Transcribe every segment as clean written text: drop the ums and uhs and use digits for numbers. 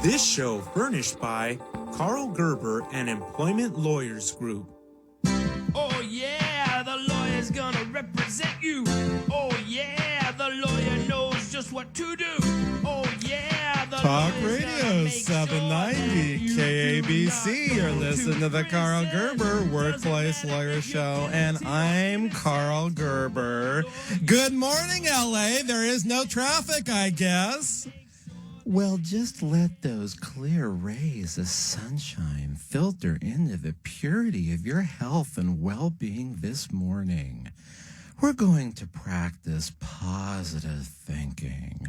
This show furnished by Karl Gerber and Employment Lawyers Group. Oh yeah, the lawyer's gonna represent you. Oh yeah, the lawyer knows just what to do. Oh yeah, the Talk lawyer's Radio gonna make 790 sure that KABC. You're listening to the Karl Gerber Workplace Lawyer Show, and I'm Karl Gerber. Good morning, LA. There is no traffic, I guess. Well, just let those clear rays of sunshine filter into the purity of your health and well-being this morning. We're going to practice positive thinking.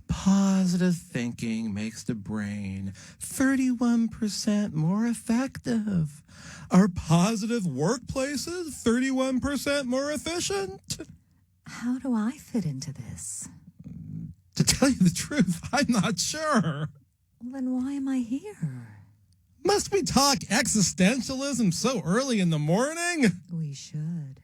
Positive thinking makes the brain 31% more effective. Are positive workplaces 31% more efficient? How do I fit into this? To tell you the truth, I'm not sure. Well, then why am I here? Must we talk existentialism so early in the morning? We should.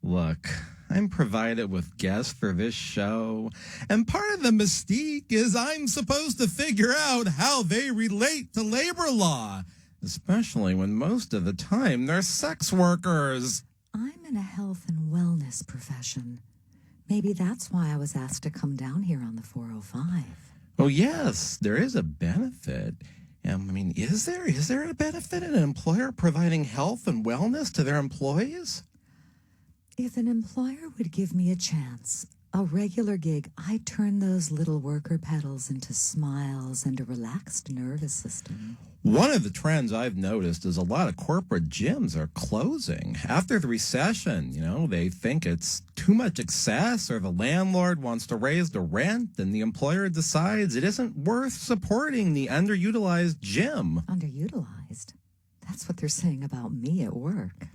Look, I'm provided with guests for this show, and part of the mystique is I'm supposed to figure out how they relate to labor law, especially when most of the time they're sex workers. I'm in a health and wellness profession. Maybe that's why I was asked to come down here on the 405. Oh, yes, there is a benefit. Is there a benefit in an employer providing health and wellness to their employees? If an employer would give me a chance, a regular gig, I'd turn those little worker petals into smiles and a relaxed nervous system. One of the trends I've noticed is a lot of corporate gyms are closing. After the recession, they think it's too much excess, or the landlord wants to raise the rent and the employer decides it isn't worth supporting the underutilized gym. Underutilized? That's what they're saying about me at work.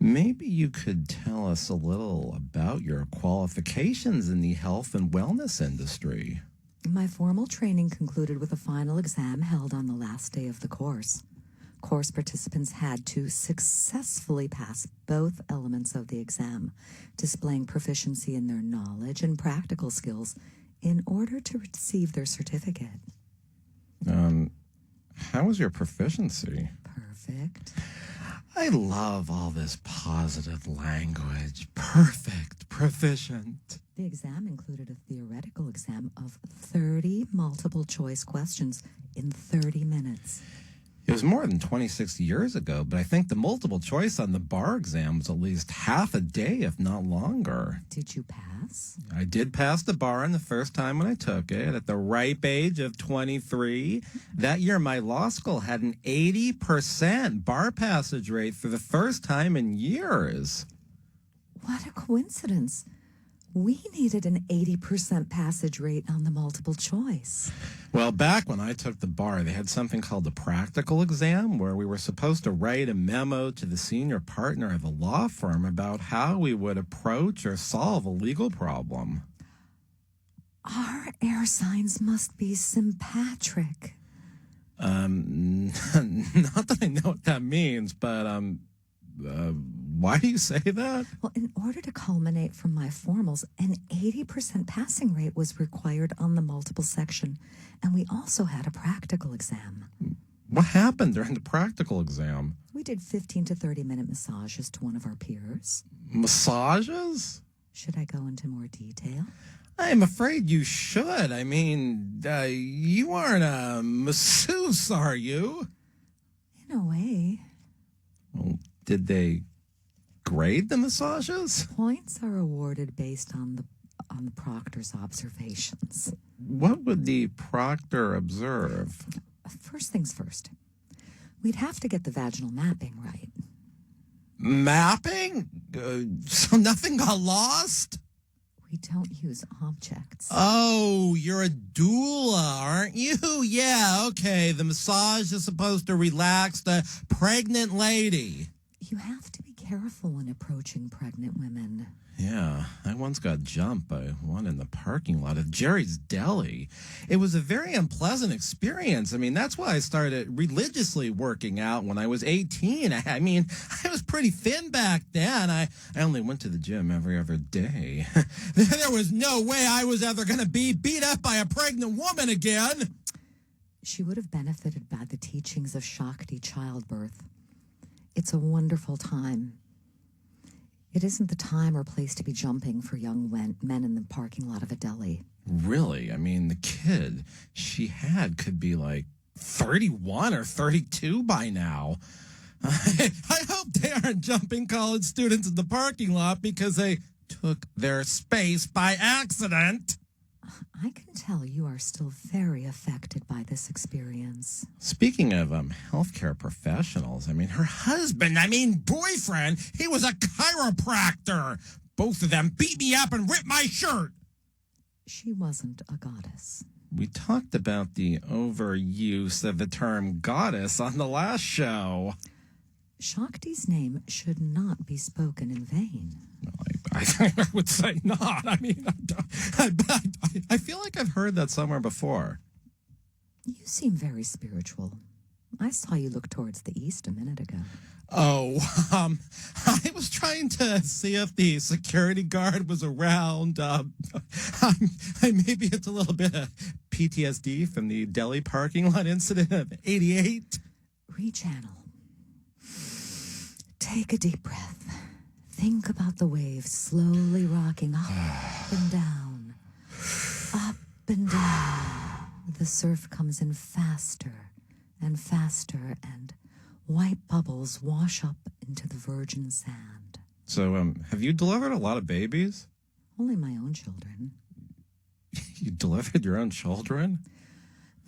Maybe you could tell us a little about your qualifications in the health and wellness industry. My formal training concluded with a final exam held on the last day of the course. Course participants had to successfully pass both elements of the exam, displaying proficiency in their knowledge and practical skills in order to receive their certificate. How was your proficiency? Perfect. I love all this positive language. Perfect, proficient. The exam included a theoretical exam of 30 multiple-choice questions in 30 minutes. It was more than 26 years ago, but I think the multiple choice on the bar exam was at least half a day, if not longer. Did you pass? I did pass the bar on the first time when I took it at the ripe age of 23. That year, my law school had an 80% bar passage rate for the first time in years. What a coincidence. We needed an 80% passage rate on the multiple choice. Well, back when I took the bar, they had something called the practical exam, where we were supposed to write a memo to the senior partner of a law firm about how we would approach or solve a legal problem. Our air signs must be sympatric. Not that I know what that means, but why do you say that? Well, in order to culminate from my formals, an 80% passing rate was required on the multiple section, and we also had a practical exam. What happened during the practical exam? We did 15 to 30-minute massages to one of our peers. Massages? Should I go into more detail? I'm afraid you should. You aren't a masseuse, are you? In a way. Well, did they grade the massages? Points are awarded based on the proctor's observations. What would the proctor observe? First things first. We'd have to get the vaginal mapping right. Mapping? So nothing got lost? We don't use objects. Oh, you're a doula, aren't you? Yeah, okay. The massage is supposed to relax the pregnant lady. You have to be careful when approaching pregnant women. Yeah, I once got jumped by one in the parking lot of Jerry's Deli. It was a very unpleasant experience. That's why I started religiously working out when I was 18. I was pretty thin back then. I only went to the gym every other day. There was no way I was ever going to be beat up by a pregnant woman again. She would have benefited by the teachings of Shakti childbirth. It's a wonderful time. It isn't the time or place to be jumping for young men in the parking lot of a deli. Really? I mean, the kid she had could be like 31 or 32 by now. I hope they aren't jumping college students in the parking lot because they took their space by accident. I can tell you are still very affected by this experience. Speaking of healthcare professionals, I mean, her boyfriend, he was a chiropractor. Both of them beat me up and ripped my shirt. She wasn't a goddess. We talked about the overuse of the term goddess on the last show. Shakti's name should not be spoken in vain. I would say not. I mean, I feel like I've heard that somewhere before. You seem very spiritual. I saw you look towards the east a minute ago. Oh, I was trying to see if the security guard was around. Maybe it's a little bit of PTSD from the deli parking lot incident of '88. Rechannel. Take a deep breath. Think about the waves slowly rocking up and down, up and down. The surf comes in faster and faster, and white bubbles wash up into the virgin sand. So, have you delivered a lot of babies? Only my own children. You delivered your own children?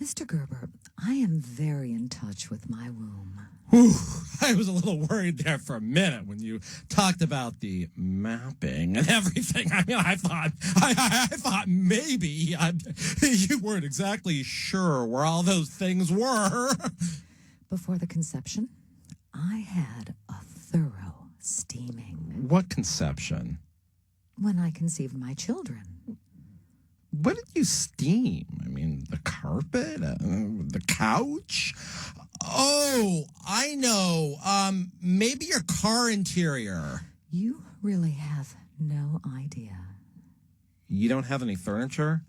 Mr. Gerber, I am very in touch with my womb. Whew, I was a little worried there for a minute when you talked about the mapping and everything. I mean, I thought maybe you weren't exactly sure where all those things were. Before the conception, I had a thorough steaming. What conception? When I conceived my children. What did you steam? I mean, the carpet? The couch? Oh, I know. Maybe your car interior. You really have no idea. You don't have any furniture?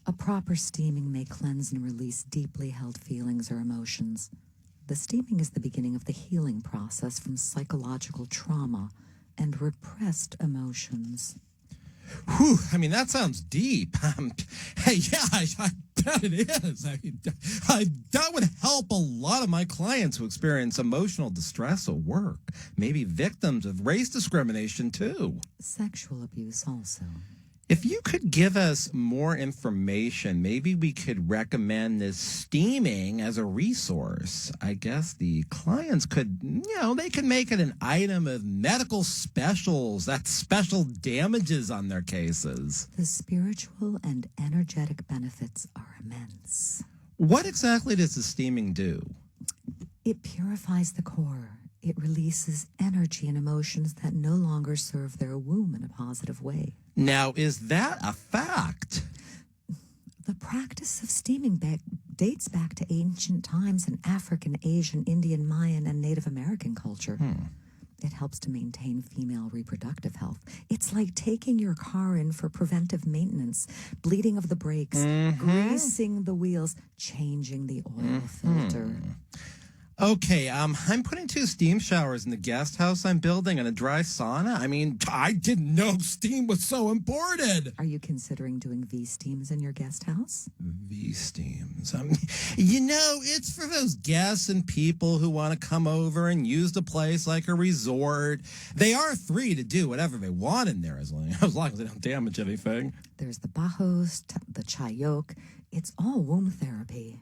A proper steaming may cleanse and release deeply held feelings or emotions. The steaming is the beginning of the healing process from psychological trauma and repressed emotions. Whew, I mean, that sounds deep. Hey, yeah, I bet it is. I mean, that would help a lot of my clients who experience emotional distress at work. Maybe victims of race discrimination, too. Sexual abuse also. If you could give us more information, maybe we could recommend this steaming as a resource. I guess the clients could, they could make it an item of medical specials. That's special damages on their cases. The spiritual and energetic benefits are immense. What exactly does the steaming do? It purifies the core. It releases energy and emotions that no longer serve their womb in a positive way. Now, is that a fact? The practice of steaming dates back to ancient times in African, Asian, Indian, Mayan, and Native American culture. It helps to maintain female reproductive health. It's like taking your car in for preventive maintenance, bleeding of the brakes, greasing the wheels, changing the oil filter. Okay, I'm putting 2 steam showers in the guest house I'm building and a dry sauna. I mean, I didn't know steam was so important. Are you considering doing V-steams in your guest house? V-steams. It's for those guests and people who want to come over and use the place like a resort. They are free to do whatever they want in there as long as they don't damage anything. There's the bajos, the chayok. It's all womb therapy.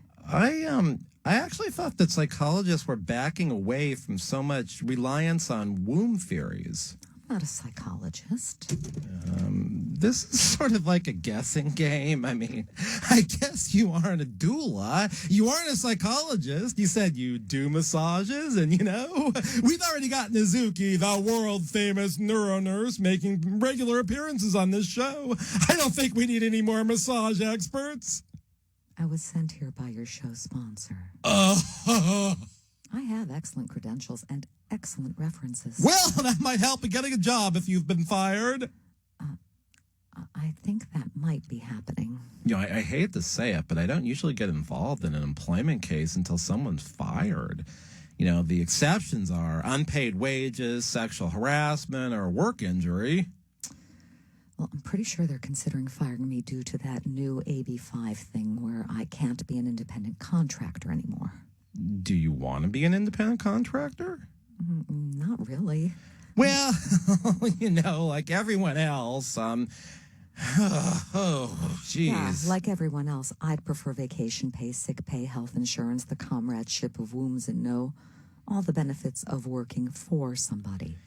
I actually thought that psychologists were backing away from so much reliance on womb theories. I'm not a psychologist. This is sort of like a guessing game. I mean, I guess you aren't a doula. You aren't a psychologist. You said you do massages, and we've already got Nazuki, the world-famous neuro nurse, making regular appearances on this show. I don't think we need any more massage experts. I was sent here by your show sponsor. I have excellent credentials and excellent references. Well, that might help in getting a job if you've been fired. I think that might be happening. I hate to say it, but I don't usually get involved in an employment case until someone's fired. The exceptions are unpaid wages, sexual harassment, or work injury. Well, I'm pretty sure they're considering firing me due to that new AB5 thing where I can't be an independent contractor anymore. Do you want to be an independent contractor? Not really. Well, like everyone else, jeez. Yeah, like everyone else, I'd prefer vacation pay, sick pay, health insurance, the comradeship of wombs, and all the benefits of working for somebody.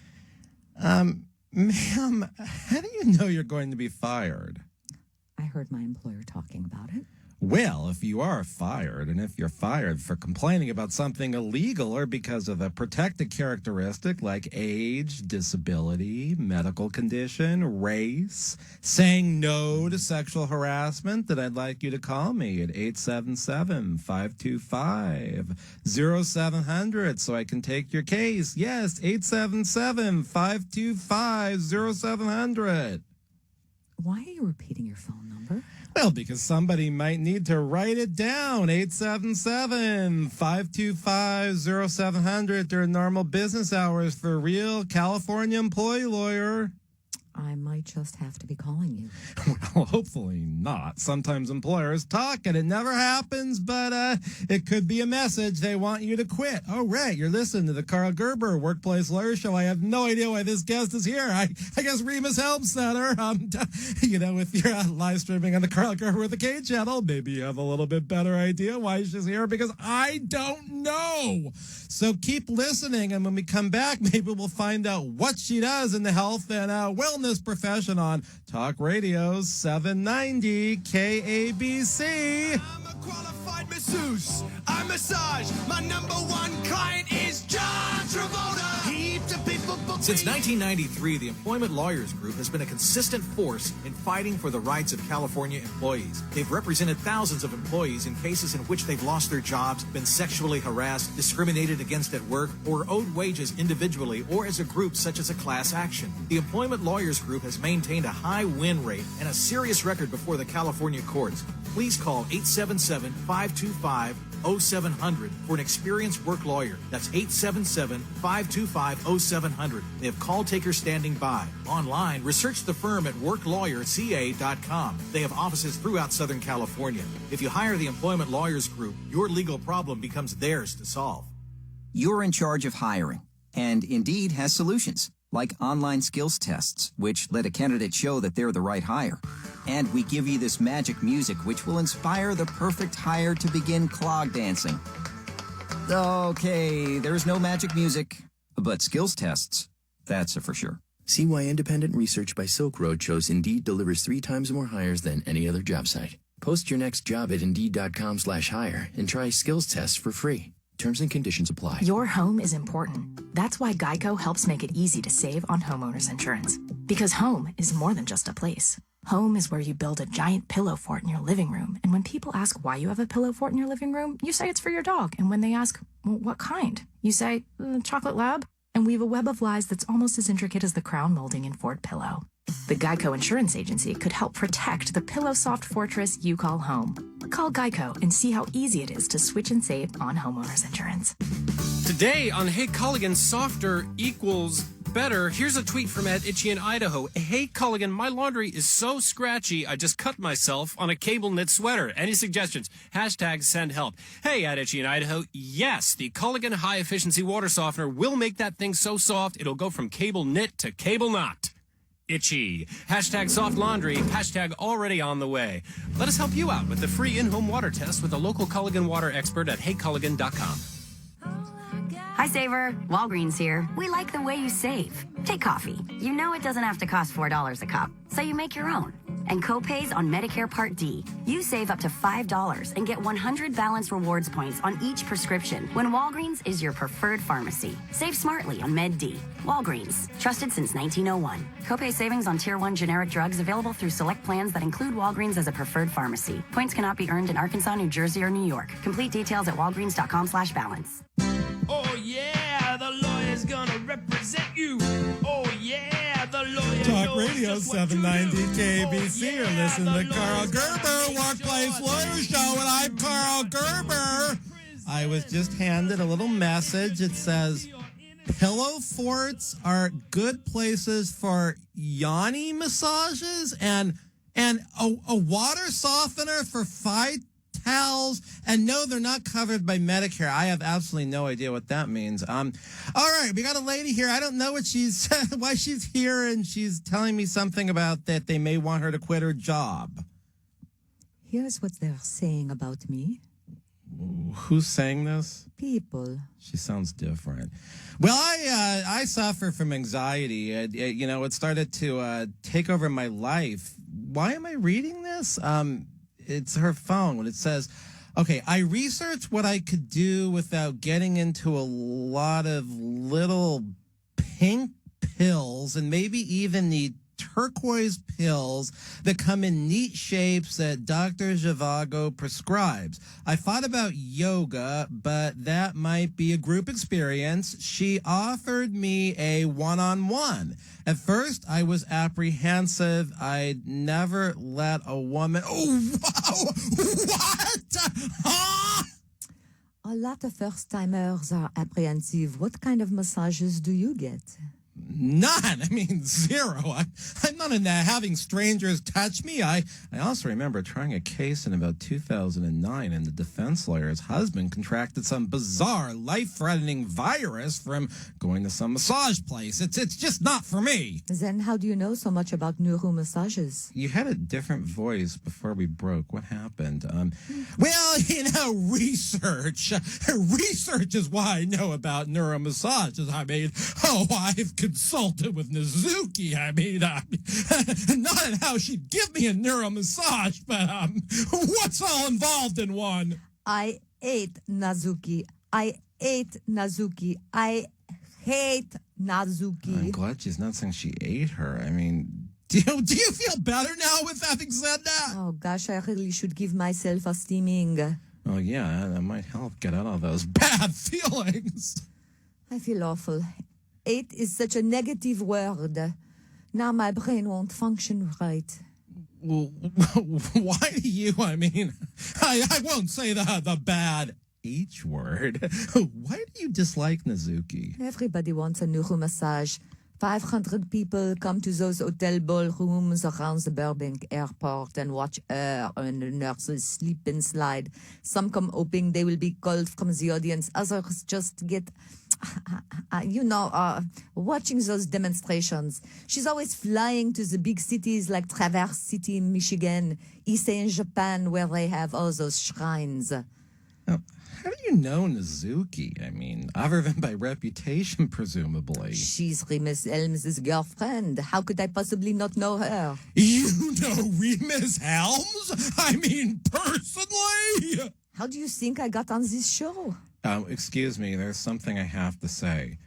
Ma'am, how do you know you're going to be fired? I heard my employer talking about it. Well, if you are fired, and if you're fired for complaining about something illegal or because of a protected characteristic like age, disability, medical condition, race, saying no to sexual harassment, then I'd like you to call me at 877-525-0700 so I can take your case. Yes, 877-525-0700. Why are you repeating your phone number? Well, because somebody might need to write it down. 877-525-0700 during normal business hours for a real California employee lawyer. I might just have to be calling you. Well, hopefully not. Sometimes employers talk and it never happens, but it could be a message they want you to quit. Oh, right. You're listening to the Karl Gerber Workplace Lawyer Show. I have no idea why this guest is here. I guess Remus Helm Center. If you're live streaming on the Karl Gerber with the K channel, maybe you have a little bit better idea why she's here because I don't know. So keep listening. And when we come back, maybe we'll find out what she does in the health and wellness profession on Talk Radio 790 KABC. I'm a qualified masseuse. I massage. My number one client is John Travolta. Heaps of people book Since 1993, the Employment Lawyers Group has been a consistent force in fighting for the rights of California employees. They've represented thousands of employees in cases in which they've lost their jobs, been sexually harassed, discriminated against at work, or owed wages individually or as a group such as a class action. The Employment Lawyers Group has maintained a high win rate and a serious record before the California courts. Please call 877-525-0700 for an experienced work lawyer. That's 877-525-0700. They have call takers standing by. Online, research the firm at worklawyerca.com. They have offices throughout Southern California. If you hire the Employment Lawyers Group, your legal problem becomes theirs to solve. You're in charge of hiring, and Indeed has solutions, like online skills tests, which let a candidate show that they're the right hire. And we give you this magic music, which will inspire the perfect hire to begin clog dancing. Okay, there's no magic music, but skills tests, that's a for sure. See why independent research by Silk Road shows Indeed delivers 3 times more hires than any other job site. Post your next job at Indeed.com/hire and try skills tests for free. Terms and conditions apply. Your home is important. That's why Geico helps make it easy to save on homeowners insurance. Because home is more than just a place. Home is where you build a giant pillow fort in your living room. And when people ask why you have a pillow fort in your living room, you say it's for your dog. And when they ask, well, what kind? You say, chocolate lab. And weave a web of lies that's almost as intricate as the crown molding in Fort Pillow. The Geico Insurance Agency could help protect the pillow soft fortress you call home. Call Geico and see how easy it is to switch and save on homeowners insurance. Today on Hey Culligan, softer equals better. Here's a tweet from Ed Itchy in Idaho. Hey Culligan, my laundry is so scratchy, I just cut myself on a cable knit sweater. Any suggestions? Hashtag send help. Hey, Ed Itchy in Idaho. Yes, the Culligan High Efficiency Water Softener will make that thing so soft, it'll go from cable knit to cable knot. Itchy. Hashtag soft laundry. Hashtag already on the way. Let us help you out with the free in-home water test with a local Culligan water expert at heyculligan.com. Hi, Saver. Walgreens here. We like the way you save. Take coffee. You know it doesn't have to cost $4 a cup, so you make your own. And co-pays on Medicare Part D. You save up to $5 and get 100 Balance Rewards points on each prescription when Walgreens is your preferred pharmacy. Save smartly on Med D. Walgreens. Trusted since 1901. Copay savings on Tier 1 generic drugs available through select plans that include Walgreens as a preferred pharmacy. Points cannot be earned in Arkansas, New Jersey, or New York. Complete details at walgreens.com/balance. Oh yeah, the lawyer's gonna represent you. Oh yeah, the lawyer Talk Radio 790 KABC. You're listening to the Karl Gerber Workplace Lawyer Show, and I'm Karl Gerber. I was just handed a little message. It says, pillow forts are good places for Yoni massages and a water softener for thigh towels. And no, they're not covered by Medicare. I have absolutely no idea what that means. All right, we got a lady here. I don't know what why she's here, and she's telling me something about that they may want her to quit her job. Here's what they're saying about me. Who's saying this? People. She sounds different. Well, I suffer from anxiety. It started to take over my life. Why am I reading this? It's her phone. It says, okay, I researched what I could do without getting into a lot of little pink pills and maybe even the turquoise pills that come in neat shapes that Dr. Zhivago prescribes. I thought about yoga, but that might be a group experience. She offered me a one-on-one. At first, I was apprehensive. I'd never let a woman... Oh, wow! What? Huh? A lot of first-timers are apprehensive. What kind of massages do you get? None. I mean, zero. I'm not into having strangers touch me. I also remember trying a case in about 2009, and the defense lawyer's husband contracted some bizarre, life-threatening virus from going to some massage place. It's just not for me. Then how do you know so much about nuru massages? You had a different voice before we broke. What happened? Well, research. Research is why I know about neuromassages. I mean, I've consulted with Nazuki. I mean, not in how she'd give me a neuro massage, but what's all involved in one? I ate Nazuki. I hate Nazuki. I'm glad she's not saying she ate her. I mean, do you feel better now with having said that? Oh, gosh, I really should give myself a steaming. Oh, yeah, that might help get out all those bad feelings. I feel awful. Hate is such a negative word. Now my brain won't function right. Well, why do you? I mean, I won't say the bad H word. Why do you dislike Nazuki? Everybody wants a neuro massage. 500 people come to those hotel ballrooms around the Burbank airport and watch her and the nurses sleep and slide. Some come hoping they will be called from the audience. Others just get, watching those demonstrations. She's always flying to the big cities like Traverse City in Michigan, Issei in Japan, where they have all those shrines. Oh. How do you know Nazuki? I mean, other than by reputation, presumably. She's Remus Helms' girlfriend. How could I possibly not know her? You know Remus Helms? I mean, personally? How do you think I got on this show? Excuse me, there's something I have to say.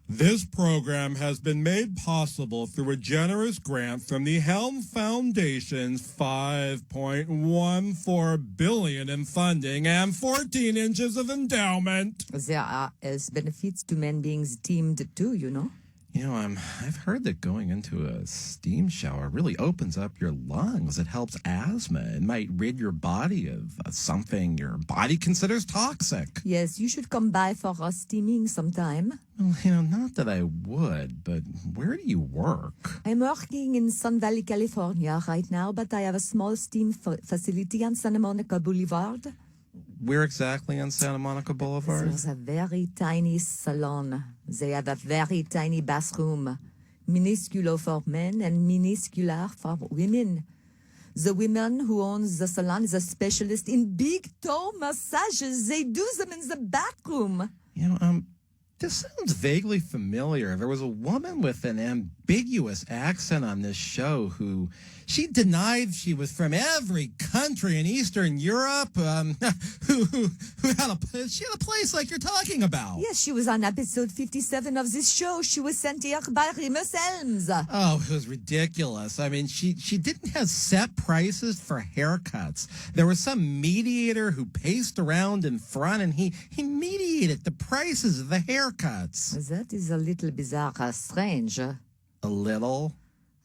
This program has been made possible through a generous grant from the Helm Foundation's $5.14 billion in funding and 14 inches of endowment. There are as benefits to men being steamed too, you know? I've heard that going into a steam shower really opens up your lungs. It helps asthma. It might rid your body of something your body considers toxic. Yes, you should come by for a steaming sometime. Well, not that I would, but where do you work? I'm working in Sun Valley, California right now, but I have a small steam facility on Santa Monica Boulevard. Where exactly on Santa Monica Boulevard? There's a very tiny salon. They have a very tiny bathroom, minusculo for men and minuscular for women. The woman who owns the salon is a specialist in big toe massages. They do them in the bathroom. This sounds vaguely familiar. There was a woman with an ambiguous accent on this show who she denied she was from every country in Eastern Europe. Who had a place like you're talking about. Yes, she was on episode 57 of this show. She was sent here by Remus Helms. Oh, it was ridiculous. I mean, she didn't have set prices for haircuts. There was some mediator who paced around in front, and he mediated the prices of the haircuts. That is a little bizarre, strange. A little?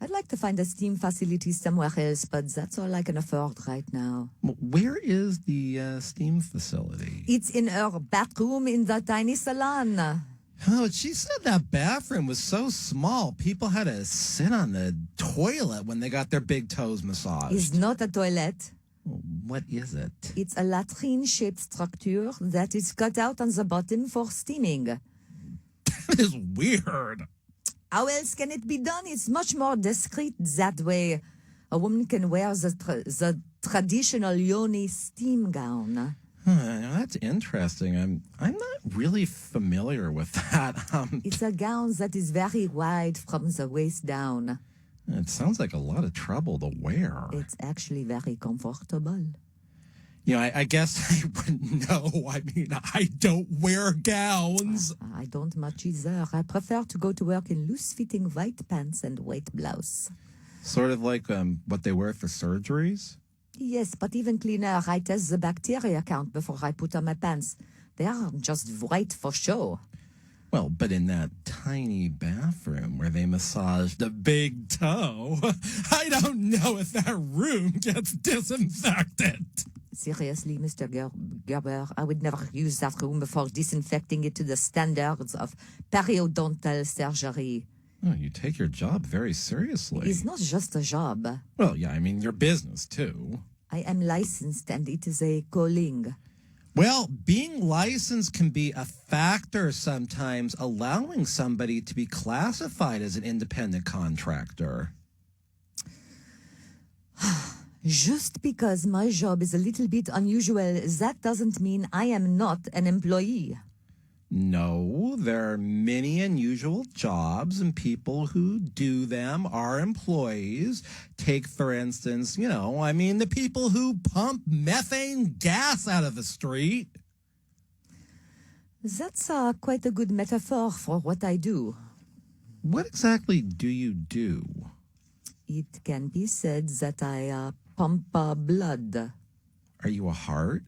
I'd like to find a steam facility somewhere else, but that's all I can afford right now. Where is the steam facility? It's in her bathroom in the tiny salon. Oh, she said that bathroom was so small, people had to sit on the toilet when they got their big toes massaged. It's not a toilet. What is it? It's a latrine-shaped structure that is cut out on the bottom for steaming. That is weird. How else can it be done? It's much more discreet that way. A woman can wear the traditional Yoni steam gown. That's interesting. I'm not really familiar with that. It's a gown that is very wide from the waist down. It sounds like a lot of trouble to wear. It's actually very comfortable. You know, I guess I wouldn't know. I mean, I don't wear gowns. I don't much either. I prefer to go to work in loose-fitting white pants and white blouse. Sort of like what they wear for surgeries? Yes, but even cleaner. I test the bacteria count before I put on my pants. They are just white for show. Well, but in that tiny bathroom where they massage the big toe, I don't know if that room gets disinfected. Seriously, Mr. Gerber, I would never use that room before disinfecting it to the standards of periodontal surgery. Oh, you take your job very seriously. It's not just a job. Well, yeah, I mean, your business, too. I am licensed, and it is a calling. Well, being licensed can be a factor sometimes, allowing somebody to be classified as an independent contractor. Just because my job is a little bit unusual, that doesn't mean I am not an employee. No, there are many unusual jobs, and people who do them are employees. Take, for instance, the people who pump methane gas out of the street. That's quite a good metaphor for what I do. What exactly do you do? It can be said that I pump blood. Are you a heart?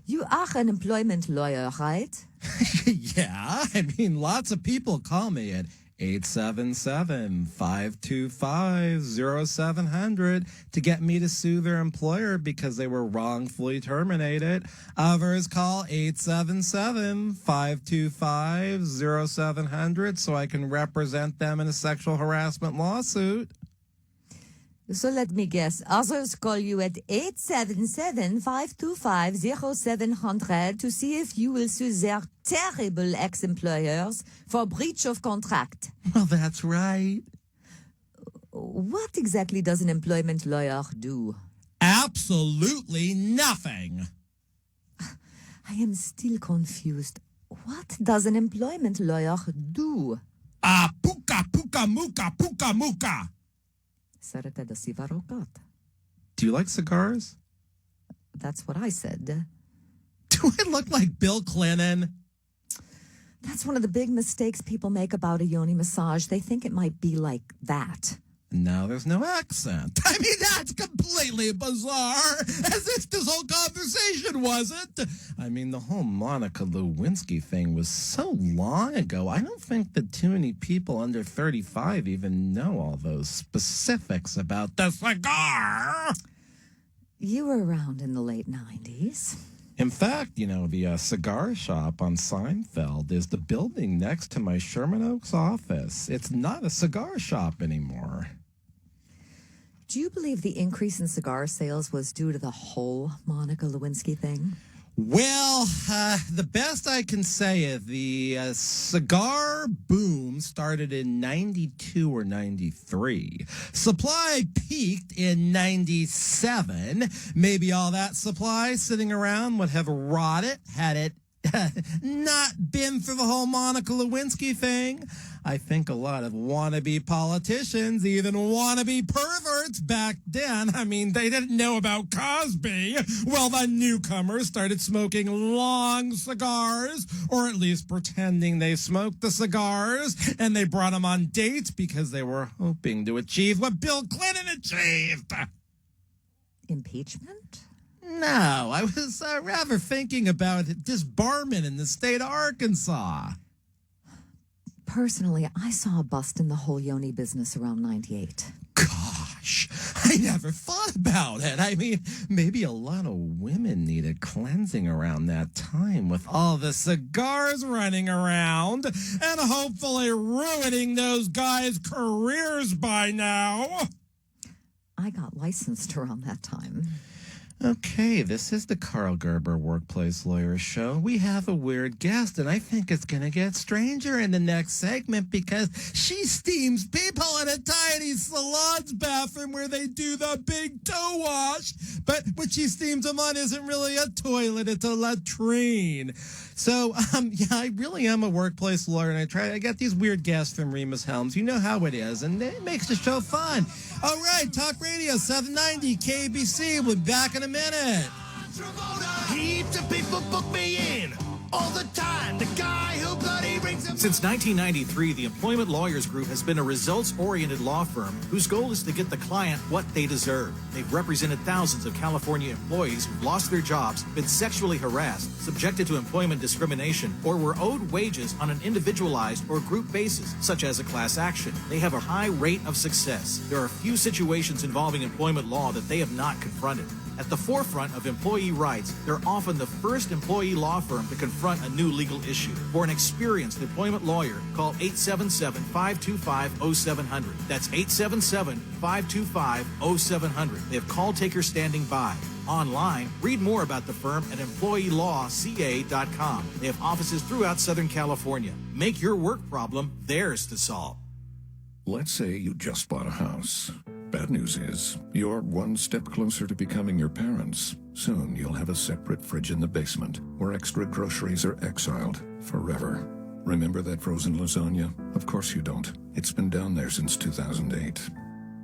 You are an employment lawyer, right? Yeah, I mean, lots of people call me at 877-525-0700 to get me to sue their employer because they were wrongfully terminated. Others call 877-525-0700 so I can represent them in a sexual harassment lawsuit. So let me guess. Others call you at 877-525-0700 to see if you will sue their terrible ex-employers for breach of contract. Well, that's right. What exactly does an employment lawyer do? Absolutely nothing. I am still confused. What does an employment lawyer do? Puka, puka, muka, puka, muka. Do you like cigars? That's what I said. Do I look like Bill Clinton? That's one of the big mistakes people make about a Yoni massage. They think it might be like that. No, there's no accent. I mean, that's completely bizarre. As if this whole conversation wasn't. I mean, the whole Monica Lewinsky thing was so long ago. I don't think that too many people under 35 even know all those specifics about the cigar. You were around in the late 90s. In fact, the cigar shop on Seinfeld is the building next to my Sherman Oaks office. It's not a cigar shop anymore. Do you believe the increase in cigar sales was due to the whole Monica Lewinsky thing? Well, the best I can say is the cigar boom started in 92 or 93. Supply peaked in 97. Maybe all that supply sitting around would have rotted had it not been for the whole Monica Lewinsky thing. I think a lot of wannabe politicians, even wannabe perverts back then, I mean, they didn't know about Cosby. Well, the newcomers started smoking long cigars, or at least pretending they smoked the cigars, and they brought them on dates because they were hoping to achieve what Bill Clinton achieved. Impeachment? No, I was rather thinking about this barman in the state of Arkansas. Personally, I saw a bust in the whole Yoni business around 98. Gosh, I never thought about it. I mean, maybe a lot of women needed cleansing around that time with all the cigars running around and hopefully ruining those guys' careers by now. I got licensed around that time. Okay, this is the Karl Gerber Workplace Lawyer Show. We have a weird guest, and I think it's going to get stranger in the next segment because she steams people in a tiny salon's bathroom where they do the big toe wash. But what she steams them on isn't really a toilet, it's a latrine. So, yeah, I really am a workplace lawyer, and I get these weird guests from Remus Helms. You know how it is, and it makes the show fun. All right, Talk Radio 790 KABC. We'll be back in a minute. Heaps of people book me in all the time. The guy who bloody rings them. Since 1993, the Employment Lawyers Group has been a results-oriented law firm whose goal is to get the client what they deserve. They've represented thousands of California employees who've lost their jobs, been sexually harassed, subjected to employment discrimination, or were owed wages on an individualized or group basis, such as a class action. They have a high rate of success. There are few situations involving employment law that they have not confronted. At the forefront of employee rights, they're often the first employee law firm to confront a new legal issue. For an experienced employment lawyer, call 877-525-0700. That's 877-525-0700. They have call takers standing by. Online, read more about the firm at employeelawca.com. They have offices throughout Southern California. Make your work problem theirs to solve. Let's say you just bought a house. Bad news is, you're one step closer to becoming your parents. Soon, you'll have a separate fridge in the basement, where extra groceries are exiled forever. Remember that frozen lasagna? Of course you don't. It's been down there since 2008.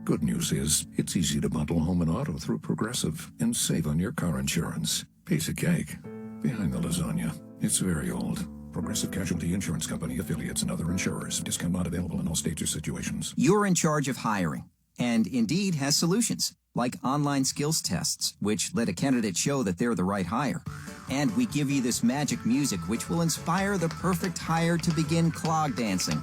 Good news is, it's easy to bundle home and auto through Progressive and save on your car insurance. Piece of cake. Behind the lasagna. It's very old. Progressive Casualty Insurance Company, affiliates, and other insurers. Discount not available in all states or situations. You're in charge of hiring. And Indeed has solutions, like online skills tests, which let a candidate show that they're the right hire. And we give you this magic music, which will inspire the perfect hire to begin clog dancing.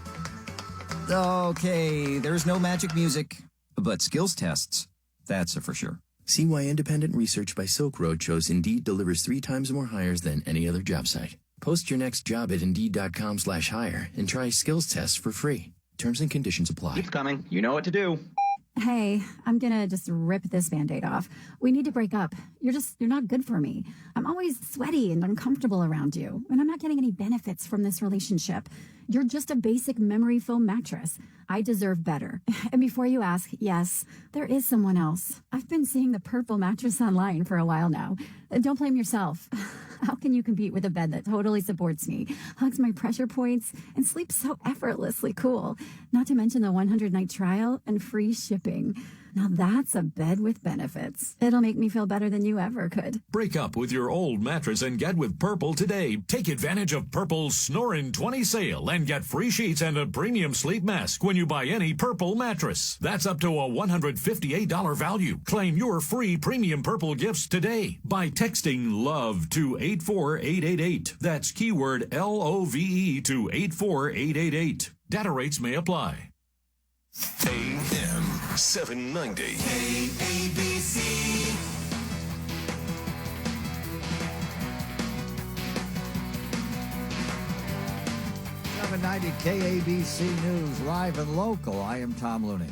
Okay, there's no magic music, but skills tests, that's a for sure. See why independent research by Silk Road shows Indeed delivers 3 times more hires than any other job site. Post your next job at Indeed.com/hire and try skills tests for free. Terms and conditions apply. Keeps coming. You know what to do. Hey, I'm gonna just rip this Band-Aid off. We need to break up. You're not good for me. I'm always sweaty and uncomfortable around you, and I'm not getting any benefits from this relationship. You're just a basic memory foam mattress. I deserve better. And before you ask, yes, there is someone else. I've been seeing the purple mattress online for a while now. Don't blame yourself. How can you compete with a bed that totally supports me, hugs my pressure points, and sleeps so effortlessly cool? Not to mention the 100-night trial and free shipping. Now that's a bed with benefits. It'll make me feel better than you ever could. Break up with your old mattress and get with Purple today. Take advantage of Purple's Snorin' 20 sale and get free sheets and a premium sleep mask when you buy any Purple mattress. That's up to a $158 value. Claim your free premium Purple gifts today by texting LOVE to 84888. That's keyword LOVE to 84888. Data rates may apply. AM790 KABC. 790 KABC News, live and local. I am Tom Looney.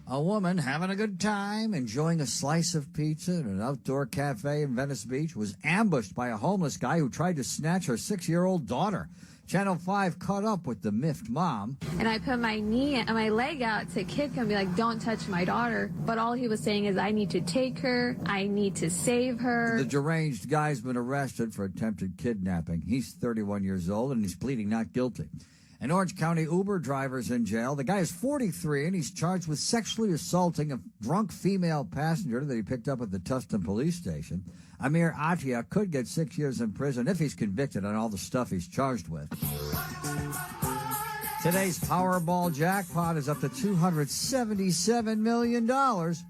A woman having a good time, enjoying a slice of pizza at an outdoor cafe in Venice Beach, was ambushed by a homeless guy who tried to snatch her 6-year-old daughter. Channel 5 caught up with the miffed mom. And I put my knee and my leg out to kick him, be like, don't touch my daughter. But all he was saying is, I need to take her. I need to save her. The deranged guy's been arrested for attempted kidnapping. He's 31 years old and he's pleading not guilty. An Orange County Uber driver's in jail. The guy is 43 and he's charged with sexually assaulting a drunk female passenger that he picked up at the Tustin police station. Amir Atia could get 6 years in prison if he's convicted on all the stuff he's charged with. Today's Powerball jackpot is up to $277 million,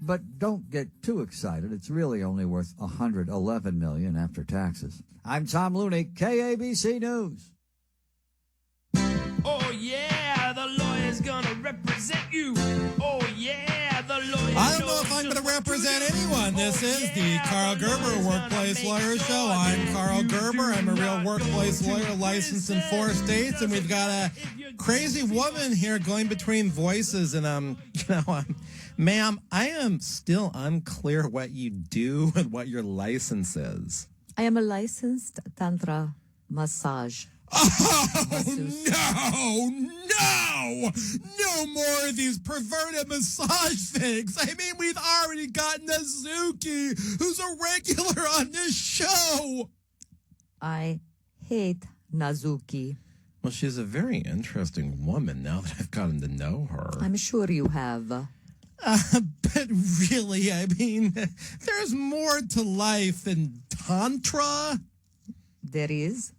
but don't get too excited. It's really only worth $111 million after taxes. I'm Tom Looney, KABC News. Oh, yeah. represent you. Oh yeah, the lawyer. I don't know if I'm going to represent anyone. This is the Karl Gerber Workplace Lawyer Show. I'm Karl Gerber. I'm a real workplace lawyer licensed in 4 states, and we've got a crazy woman here going between voices. And ma'am, I am still unclear what you do and what your license is. I am a licensed Tantra massage. Oh, no more of these perverted massage things. I mean, we've already got Nazuki, who's a regular on this show. I hate Nazuki. Well, she's a very interesting woman now that I've gotten to know her. I'm sure you have. But really, I mean, there's more to life than Tantra. There is?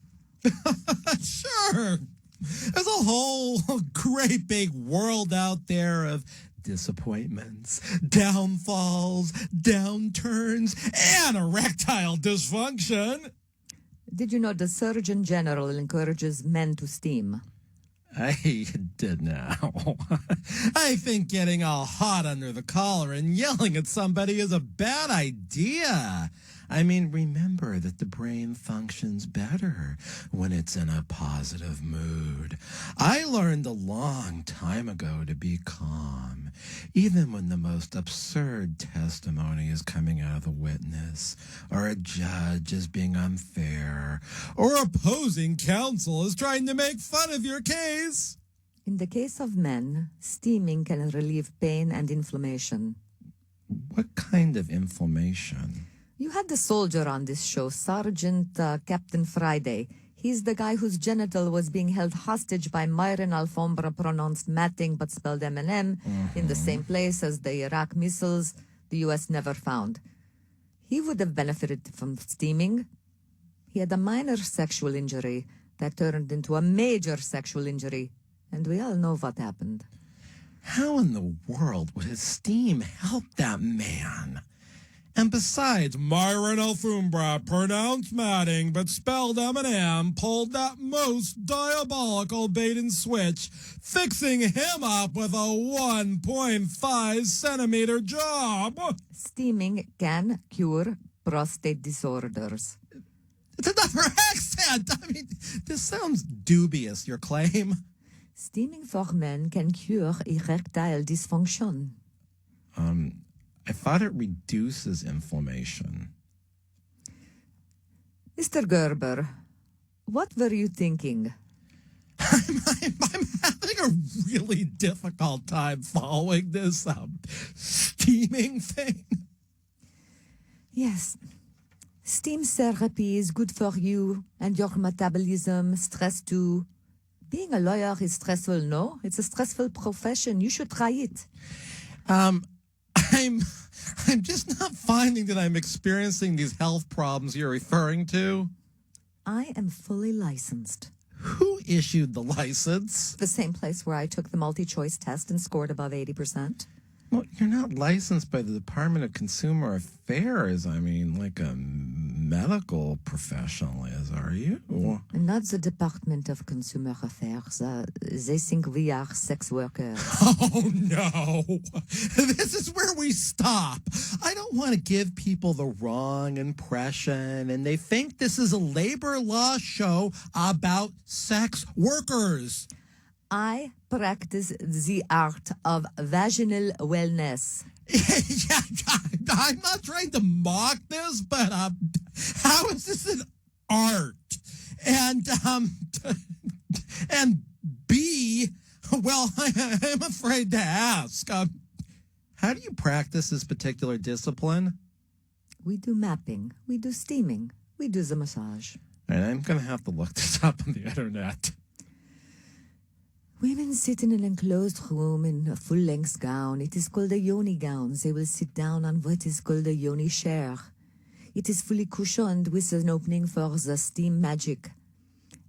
Sure. There's a whole great big world out there of disappointments, downfalls, downturns, and erectile dysfunction. Did you know the Surgeon General encourages men to steam? I did now. I think getting all hot under the collar and yelling at somebody is a bad idea. I mean, remember that the brain functions better when it's in a positive mood. I learned a long time ago to be calm, even when the most absurd testimony is coming out of the witness, or a judge is being unfair, or opposing counsel is trying to make fun of your case. In the case of men, steaming can relieve pain and inflammation. What kind of inflammation? You had the soldier on this show, Sergeant Captain Friday. He's the guy whose genital was being held hostage by Myron Alfombra, pronounced matting but spelled M&M, in the same place as the Iraq missiles the U.S. never found. He would have benefited from steaming. He had a minor sexual injury that turned into a major sexual injury, and we all know what happened. How in the world would his steam help that man? And besides, Myron Alfombra, pronounced matting, but spelled M&M, pulled that most diabolical bait and switch, fixing him up with a 1.5 centimeter job. Steaming can cure prostate disorders. It's another accent. I mean, this sounds dubious, your claim. Steaming for men can cure erectile dysfunction. I thought it reduces inflammation. Mr. Gerber, what were you thinking? I'm having a really difficult time following this steaming thing. Yes. Steam therapy is good for you and your metabolism, stress too. Being a lawyer is stressful, no? It's a stressful profession. You should try it. I'm just not finding that I'm experiencing these health problems you're referring to. I am fully licensed. Who issued the license? The same place where I took the multi-choice test and scored above 80%. Well, you're not licensed by the Department of Consumer Affairs. I mean, like a medical professional is, are you? Not the Department of Consumer Affairs. They think we are sex workers. Oh, no. This is where we stop. I don't want to give people the wrong impression, and they think this is a labor law show about sex workers. I practice the art of vaginal wellness. Yeah, I'm not trying to mock this, but how is this an art? And B, well, I'm afraid to ask. How do you practice this particular discipline? We do mapping. We do steaming. We do the massage. All right, I'm going to have to look this up on the internet. Women sit in an enclosed room in a full-length gown. It is called a Yoni gown. They will sit down on what is called a Yoni chair. It is fully cushioned with an opening for the steam magic.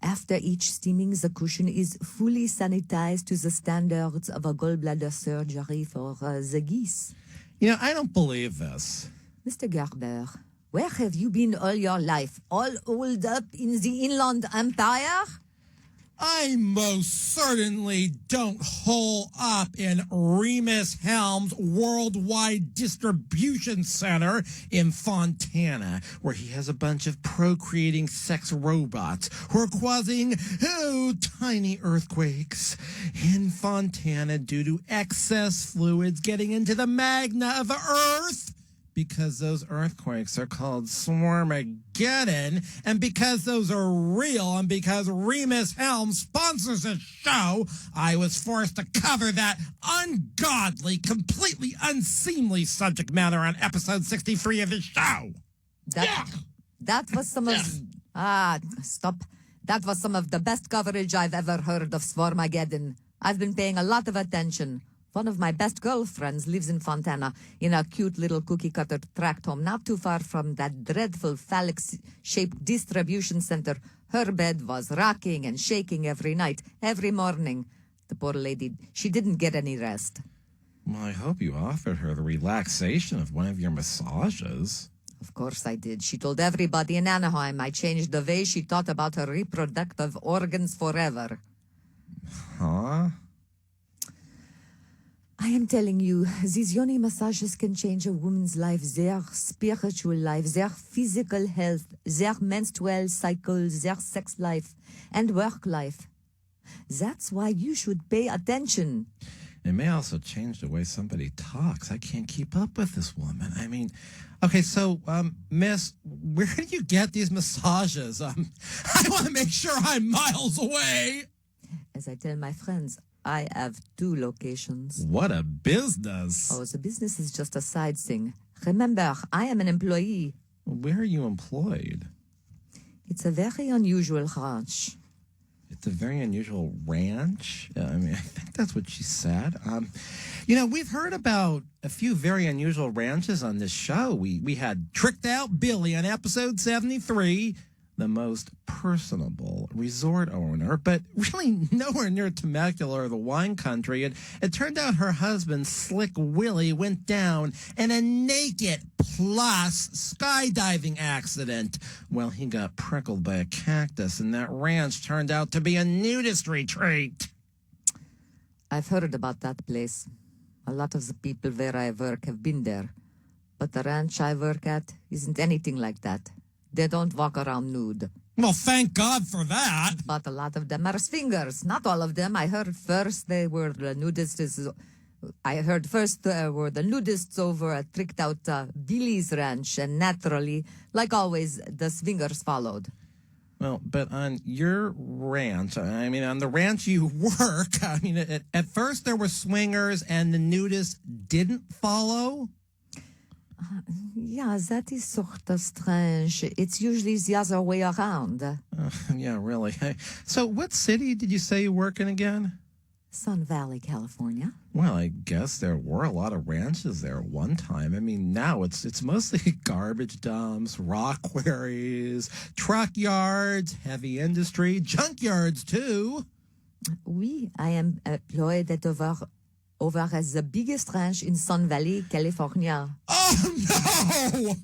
After each steaming, the cushion is fully sanitized to the standards of a gallbladder surgery for the geese. You know, I don't believe this. Mr. Gerber, where have you been all your life? All holed up in the Inland Empire? I most certainly don't hole up in Remus Helm's worldwide distribution center in Fontana, where he has a bunch of procreating sex robots who are causing, tiny earthquakes in Fontana due to excess fluids getting into the magna of the earth. Because those earthquakes are called Swarmageddon, and because those are real, and because Remus Helm sponsors the show, I was forced to cover that ungodly, completely unseemly subject matter on episode 63 of the show. That was some of... stop. That was some of the best coverage I've ever heard of Swarmageddon. I've been paying a lot of attention. One of my best girlfriends lives in Fontana in a cute little cookie-cutter tract home not too far from that dreadful phallic-shaped distribution center. Her bed was rocking and shaking every night, every morning. The poor lady, she didn't get any rest. Well, I hope you offered her the relaxation of one of your massages. Of course I did. She told everybody in Anaheim I changed the way she thought about her reproductive organs forever. Huh? I am telling you, these Yoni massages can change a woman's life, their spiritual life, their physical health, their menstrual cycle, their sex life, and work life. That's why you should pay attention. It may also change the way somebody talks. I can't keep up with this woman. I mean, okay, so, miss, where do you get these massages? I want to make sure I'm miles away. As I tell my friends, I have 2 locations. What a business. Oh, the business is just a side thing. Remember, I am an employee. Where are you employed? It's a very unusual ranch. It's a very unusual ranch? I mean, I think that's what she said. We've heard about a few very unusual ranches on this show. We had Tricked Out Billy on episode 73, the most personable resort owner, but really nowhere near Temecula or the wine country. It turned out her husband, Slick Willie, went down in a naked plus skydiving accident. Well, he got prickled by a cactus, and that ranch turned out to be a nudist retreat. I've heard about that place. A lot of the people where I work have been there. But the ranch I work at isn't anything like that. They don't walk around nude. Well, thank God for that. But a lot of them are swingers. Not all of them. I heard first they were the nudists. I heard first were the nudists over at Tricked Out Billy's ranch. And naturally, like always, the swingers followed. Well, but on your ranch, I mean, on the ranch you work, I mean, at first there were swingers and the nudists didn't follow? Yeah, that is sort of strange. It's usually the other way around. Yeah, really. So what city did you say you work in again? Sun Valley, California. Well, I guess there were a lot of ranches there at one time. I mean, now it's mostly garbage dumps, rock quarries, truck yards, heavy industry, junk yards, too. Oui, I am employed at over at the biggest ranch in Sun Valley, California. Oh, no!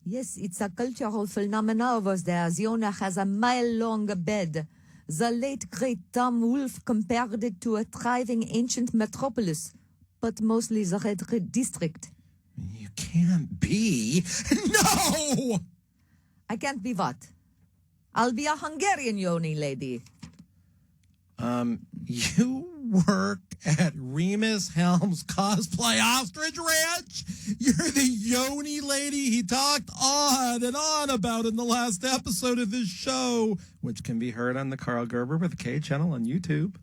Yes, it's a cultural phenomenon over there. The owner has a mile-long bed. The late, great Tom Wolfe compared it to a thriving ancient metropolis, but mostly the red district. You can't be. No! I can't be what? I'll be a Hungarian Yoni Lady. You work at Remus Helm's Cosplay Ostrich Ranch? You're the Yoni Lady he talked on and on about in the last episode of this show, which can be heard on the Karl Gerber with a K channel on YouTube.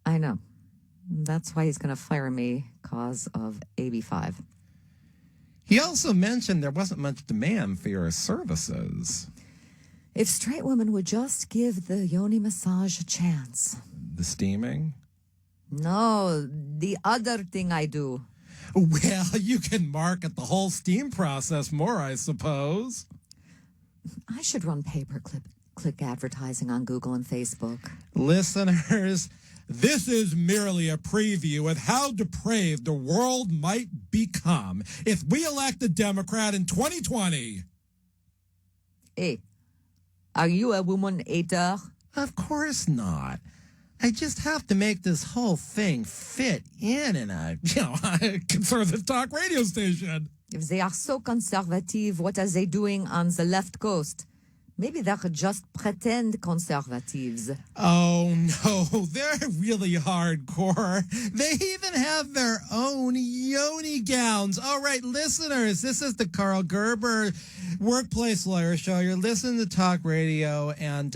I know. That's why he's going to fire me cause of AB5. He also mentioned there wasn't much demand for your services. If straight women would just give the Yoni massage a chance. The steaming? No, the other thing I do. Well, you can market the whole steam process more, I suppose. I should run pay-per-click advertising on Google and Facebook. Listeners, this is merely a preview of how depraved the world might become if we elect a Democrat in 2020. Hey, are you a woman hater? Of course not. I just have to make this whole thing fit in a conservative talk radio station. If they are so conservative, what are they doing on the left coast? Maybe they're just pretend conservatives. Oh, no, they're really hardcore. They even have their own Yoni gowns. All right, listeners, this is the Karl Gerber Workplace Lawyer Show. You're listening to talk radio, and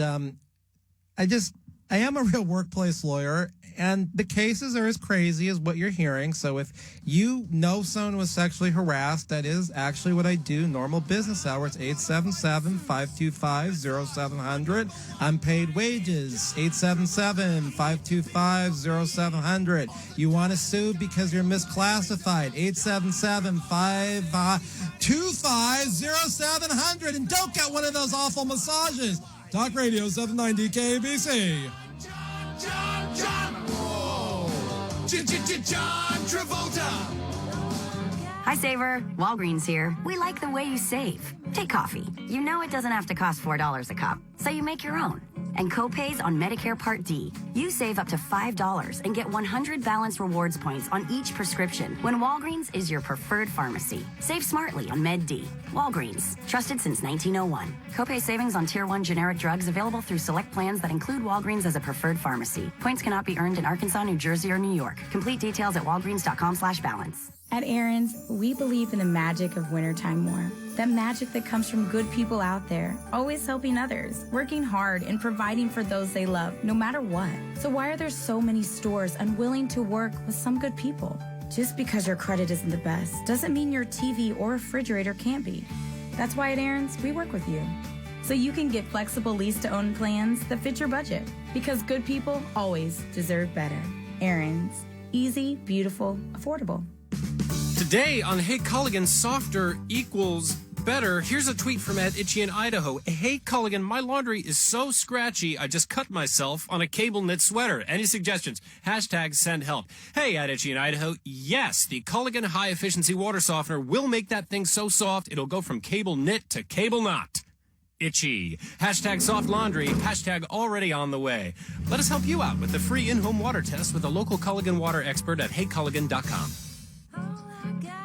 I am a real workplace lawyer, and the cases are as crazy as what you're hearing. So if you know someone was sexually harassed, that is actually what I do. Normal business hours, 877-525-0700. Unpaid wages, 877-525-0700. You want to sue because you're misclassified, 877-525-0700. And don't get one of those awful massages. Talk Radio 790 KABC. John Travolta. Hi, Saver. Walgreens here. We like the way you save. Take coffee. You know it doesn't have to cost $4 a cup, so you make your own. And co-pays on Medicare Part D. You save up to $5 and get 100 balance rewards points on each prescription when Walgreens is your preferred pharmacy. Save smartly on Med D. Walgreens. Trusted since 1901. Copay savings on Tier 1 generic drugs available through select plans that include Walgreens as a preferred pharmacy. Points cannot be earned in Arkansas, New Jersey, or New York. Complete details at walgreens.com/balance. At Aaron's, we believe in the magic of wintertime warmth. That magic that comes from good people out there, always helping others, working hard and providing for those they love, no matter what. So why are there so many stores unwilling to work with some good people? Just because your credit isn't the best doesn't mean your TV or refrigerator can't be. That's why at Aaron's, we work with you. So you can get flexible lease-to-own plans that fit your budget. Because good people always deserve better. Aaron's. Easy, beautiful, affordable. Today on Hey Culligan, softer equals better. Here's a tweet from Ed Itchy in Idaho. Hey Culligan, my laundry is so scratchy, I just cut myself on a cable knit sweater. Any suggestions? Hashtag send help. Hey, Ed Itchy in Idaho. Yes, the Culligan high efficiency water softener will make that thing so soft, it'll go from cable knit to cable knot. Itchy. Hashtag soft laundry. Hashtag already on the way. Let us help you out with the free in-home water test with a local Culligan water expert at heyculligan.com.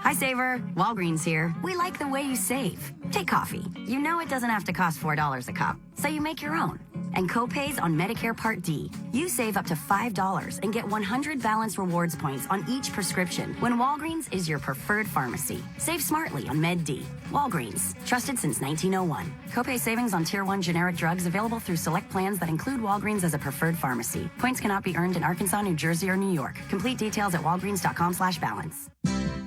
Hi, Saver. Walgreens here. We like the way you save. Take coffee. You know it doesn't have to cost $4 a cup, so you make your own. And co-pays on Medicare Part D. You save up to $5 and get 100 balance rewards points on each prescription when Walgreens is your preferred pharmacy. Save smartly on Med D. Walgreens. Trusted since 1901. Copay savings on Tier 1 generic drugs available through select plans that include Walgreens as a preferred pharmacy. Points cannot be earned in Arkansas, New Jersey, or New York. Complete details at walgreens.com/balance.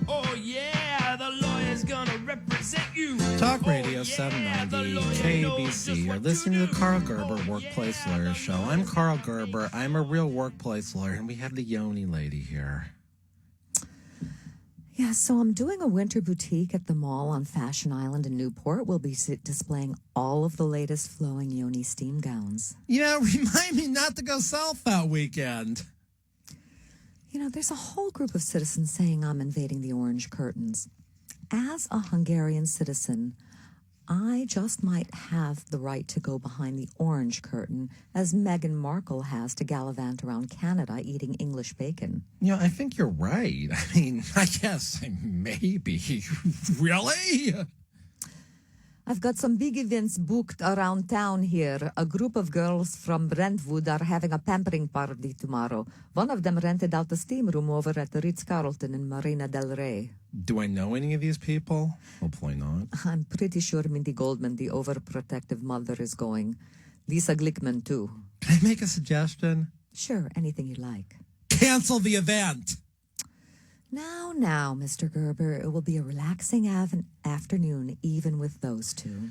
Oh yeah, the lawyer's gonna represent you. Talk Radio 790 KABC. You're listening to the Karl Gerber Workplace Lawyer Show. I'm Karl Gerber. I'm a real workplace lawyer, and we have the Yoni Lady here. Yeah, so I'm doing a winter boutique at the mall on Fashion Island in Newport. We'll be displaying all of the latest flowing Yoni steam gowns. Remind me not to go south that weekend. There's a whole group of citizens saying I'm invading the orange curtains. As a Hungarian citizen, I just might have the right to go behind the orange curtain, as Meghan Markle has to gallivant around Canada eating English bacon. I think you're right. I guess maybe. Really? I've got some big events booked around town here. A group of girls from Brentwood are having a pampering party tomorrow. One of them rented out the steam room over at the Ritz-Carlton in Marina del Rey. Do I know any of these people? Hopefully not. I'm pretty sure Mindy Goldman, the overprotective mother, is going. Lisa Glickman, too. Can I make a suggestion? Sure, anything you like. Cancel the event! Now, Mr. Gerber, it will be a relaxing afternoon, even with those two.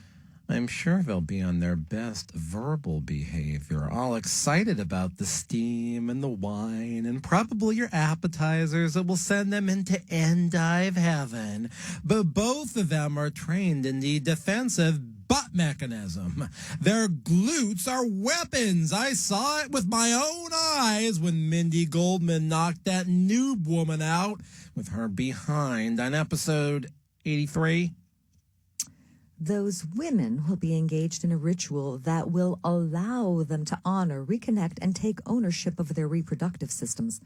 I'm sure they'll be on their best verbal behavior, all excited about the steam and the wine and probably your appetizers that will send them into endive heaven. But both of them are trained in the defensive butt mechanism. Their glutes are weapons. I saw it with my own eyes when Mindy Goldman knocked that noob woman out with her behind on episode 83. Those women will be engaged in a ritual that will allow them to honor, reconnect, and take ownership of their reproductive systems.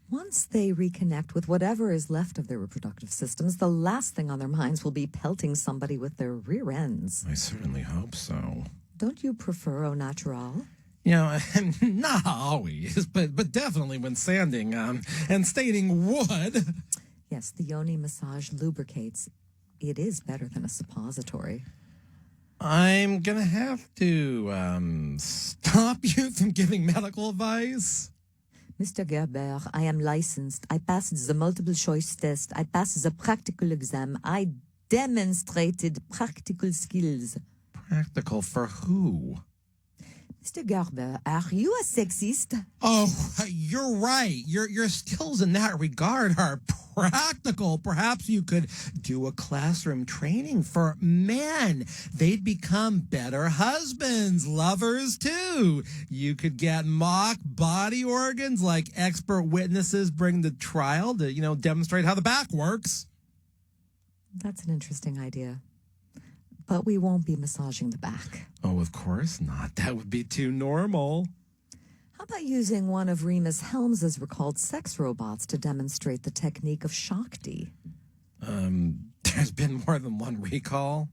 Once they reconnect with whatever is left of their reproductive systems, the last thing on their minds will be pelting somebody with their rear ends. I certainly hope so. Don't you prefer au natural? You know, not always, but definitely when sanding and staining wood. Yes, the Yoni massage lubricates. It is better than a suppository. I'm going to have to stop you from giving medical advice. Mr. Gerber, I am licensed. I passed the multiple choice test. I passed the practical exam. I demonstrated practical skills. Practical for who? Mr. Gerber, are you a sexist? Oh, you're right. Your skills in that regard are practical. Perhaps you could do a classroom training for men. They'd become better husbands, lovers too. You could get mock body organs like expert witnesses bring to trial to, demonstrate how the back works. That's an interesting idea. But we won't be massaging the back. Oh, of course not. That would be too normal. How about using one of Remus Helms's recalled sex robots to demonstrate the technique of Shakti? There's been more than one recall.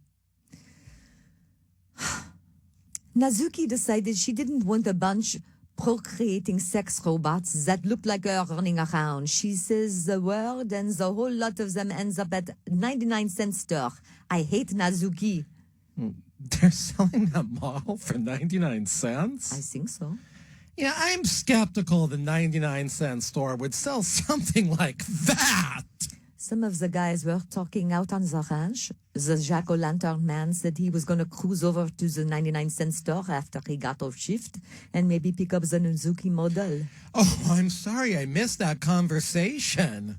Nazuki decided she didn't want a bunch procreating sex robots that looked like her running around. She says the word and the whole lot of them ends up at 99-cent store. I hate Nazuki. They're selling that model for 99 cents? I think so. Yeah, I'm skeptical the 99-cent store would sell something like that. Some of the guys were talking out on the ranch. The jack-o'-lantern man said he was going to cruise over to the 99-cent store after he got off shift and maybe pick up the Nazuki model. Oh, I'm sorry I missed that conversation.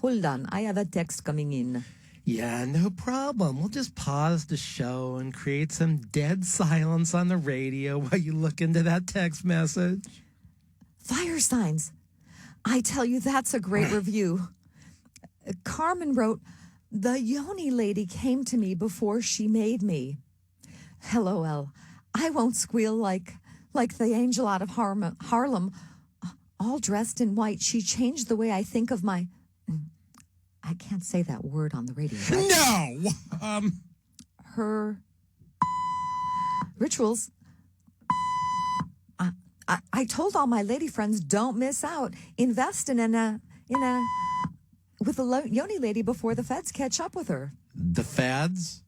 Hold on. I have a text coming in. Yeah, no problem. We'll just pause the show and create some dead silence on the radio while you look into that text message. Fire signs. I tell you, that's a great review. Carmen wrote, "The Yoni Lady came to me before she made me. LOL. I won't squeal like the angel out of Harlem. All dressed in white. She changed the way I think of my..." I can't say that word on the radio. Right? No! Her rituals. I told all my lady friends, don't miss out. Invest with the Yoni Lady before the feds catch up with her. The fads?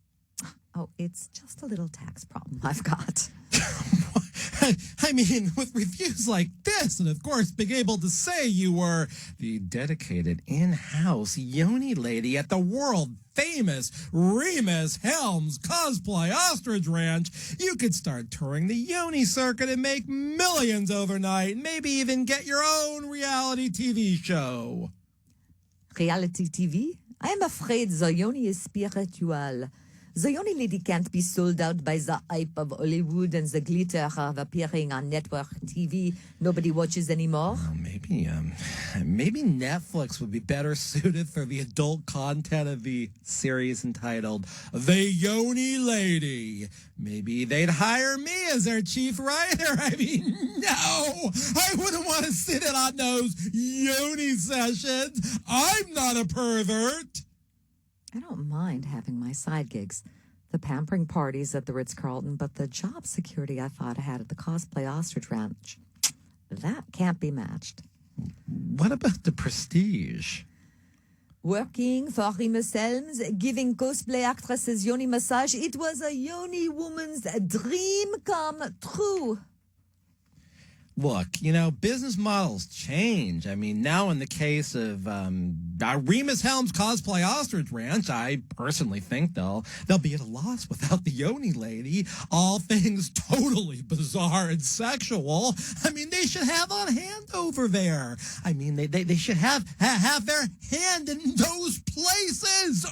Oh, it's just a little tax problem I've got. I mean, with reviews like this, and of course being able to say you were the dedicated in-house Yoni Lady at the world-famous Remus Helms Cosplay Ostrich Ranch, you could start touring the Yoni circuit and make millions overnight, and maybe even get your own reality TV show. Reality TV? I am afraid the Yoni is spiritual. The Yoni Lady can't be sold out by the hype of Hollywood and the glitter of appearing on network TV nobody watches anymore. Well, maybe Netflix would be better suited for the adult content of the series entitled The Yoni Lady. Maybe they'd hire me as their chief writer. I mean, no, I wouldn't want to sit in on those Yoni sessions. I'm not a pervert. I don't mind having my side gigs, the pampering parties at the Ritz-Carlton, but the job security I thought I had at the Cosplay Ostrich Ranch, that can't be matched. What about the prestige? Working for Remus Helms, giving cosplay actresses Yoni massage, it was a Yoni woman's dream come true. Look, business models change. I mean, now in the case of Remus Helms Cosplay Ostrich Ranch, I personally think they'll be at a loss without the Yoni Lady. All things totally bizarre and sexual. I mean, they should have on hand over there. I mean, they should have their hand in those places.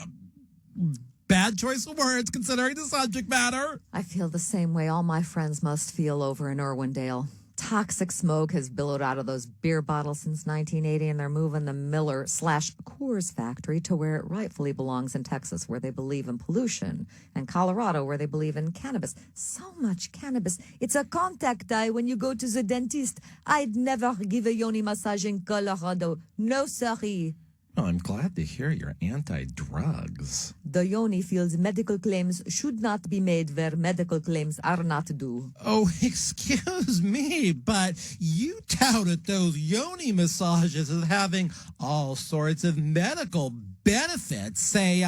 Bad choice of words considering the subject matter. I feel the same way all my friends must feel over in Irwindale. Toxic smoke has billowed out of those beer bottles since 1980, and they're moving the Miller/Coors factory to where it rightfully belongs in Texas, where they believe in pollution, and Colorado, where they believe in cannabis. So much cannabis. It's a contact eye when you go to the dentist. I'd never give a Yoni massage in Colorado. No, sorry. Oh, I'm glad to hear you're anti-drugs. The Yoni feels medical claims should not be made where medical claims are not due. Oh, excuse me, but you touted those Yoni massages as having all sorts of medical benefits. Say,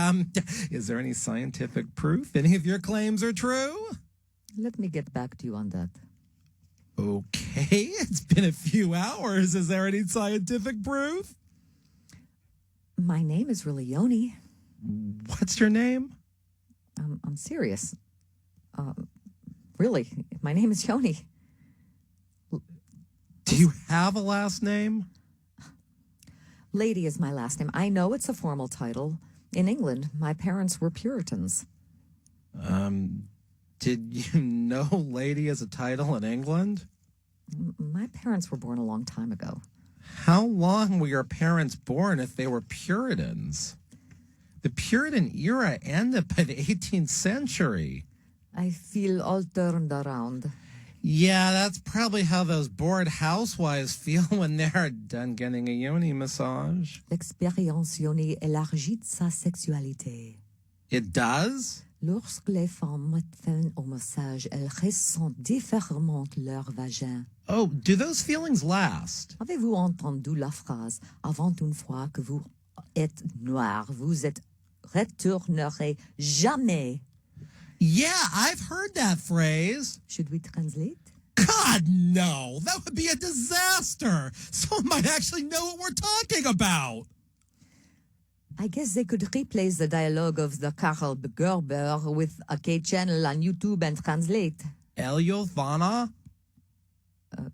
is there any scientific proof any of your claims are true? Let me get back to you on that. Okay, it's been a few hours. Is there any scientific proof? My name is really Yoni. What's your name? I'm serious. Really, my name is Yoni. Do you have a last name? Lady is my last name. I know it's a formal title. In England, my parents were Puritans. Did you know Lady as a title in England? My parents were born a long time ago. How long were your parents born if they were Puritans? The Puritan era ended by the 18th century. I feel all turned around. Yeah, that's probably how those bored housewives feel when they're done getting a Yoni massage. L'expérience Yoni élargit sa sexualité. It does? Lorsque les femmes font au massage, elles ressentent différemment leur vagin. Oh, do those feelings last? Avez-vous entendu la phrase « Avant une fois que vous êtes noir, vous êtes retournerez jamais ». Yeah, I've heard that phrase. Should we translate? God, no. That would be a disaster. Someone might actually know what we're talking about. I guess they could replace the dialogue of the Karl Gerber with a K channel on YouTube and translate. Eliovana?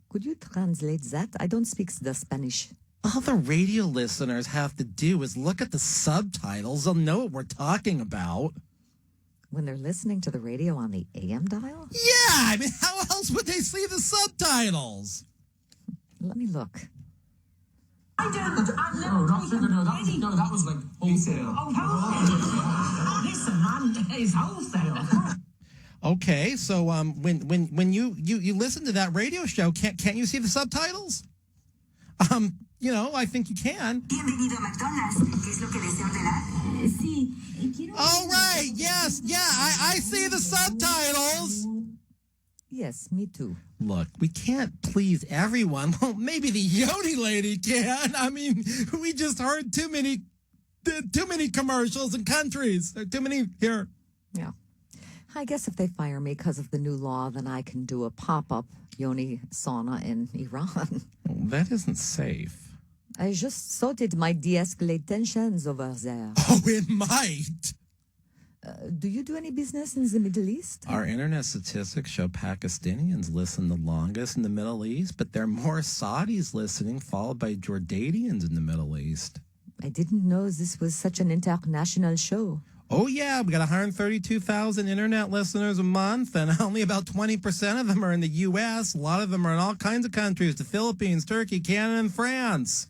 Could you translate that? I don't speak the Spanish. All the radio listeners have to do is look at the subtitles. They'll know what we're talking about. When they're listening to the radio on the AM dial? Yeah, I mean, how else would they see the subtitles? Let me look. I didn't. No, that was like wholesale. Oh, listen, it's wholesale. Okay, so when you listen to that radio show, can't you see the subtitles? You know, I think you can. Oh, right, yes, yeah, I see the subtitles. Yes, me too. Look, we can't please everyone. Well, maybe the Yoni Lady can. I mean, we just heard too many commercials and countries. There are too many here. Yeah. I guess if they fire me because of the new law, then I can do a pop-up Yoni sauna in Iran. That isn't safe. I just sorted my de-escalate tensions over there. Oh, it might. Do you do any business in the Middle East? Our internet statistics show Pakistanians listen the longest in the Middle East, but there are more Saudis listening, followed by Jordanians in the Middle East. I didn't know this was such an international show. Oh, yeah, we got 132,000 internet listeners a month, and only about 20% of them are in the U.S. A lot of them are in all kinds of countries, the Philippines, Turkey, Canada, and France.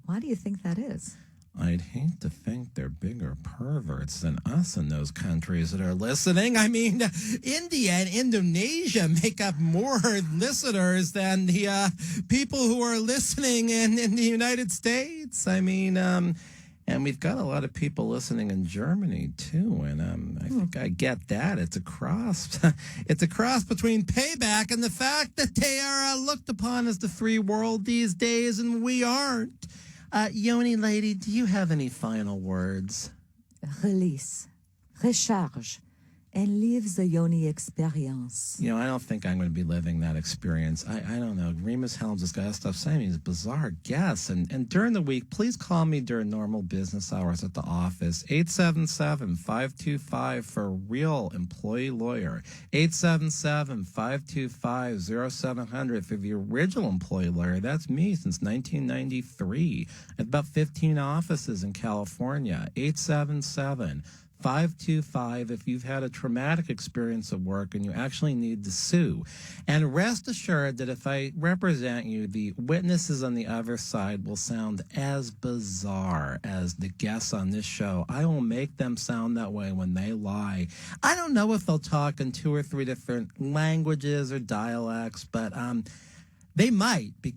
Why do you think that is? I'd hate to think they're bigger perverts than us in those countries that are listening. I mean, India and Indonesia make up more listeners than the people who are listening in the United States. I mean, and we've got a lot of people listening in Germany, too. And I think I get that. It's a cross. It's a cross between Payback and the fact that they are looked upon as the free world these days, and we aren't. Yoni Lady, do you have any final words? Release, recharge, and live the Yoni experience. You know, I don't think I'm going to be living that experience. I don't know. Remus Helms has got to stop saying these bizarre guests. And during the week, please call me during normal business hours at the office. 877-525 for a real employee lawyer. 877-525-0700 for the original employee lawyer. That's me since 1993. At about 15 offices in California. 877 525 if you've had a traumatic experience at work and you actually need to sue. And rest assured that if I represent you, the witnesses on the other side will sound as bizarre as the guests on this show. I will make them sound that way when they lie. I don't know if they'll talk in 2 or 3 different languages or dialects, but they might, because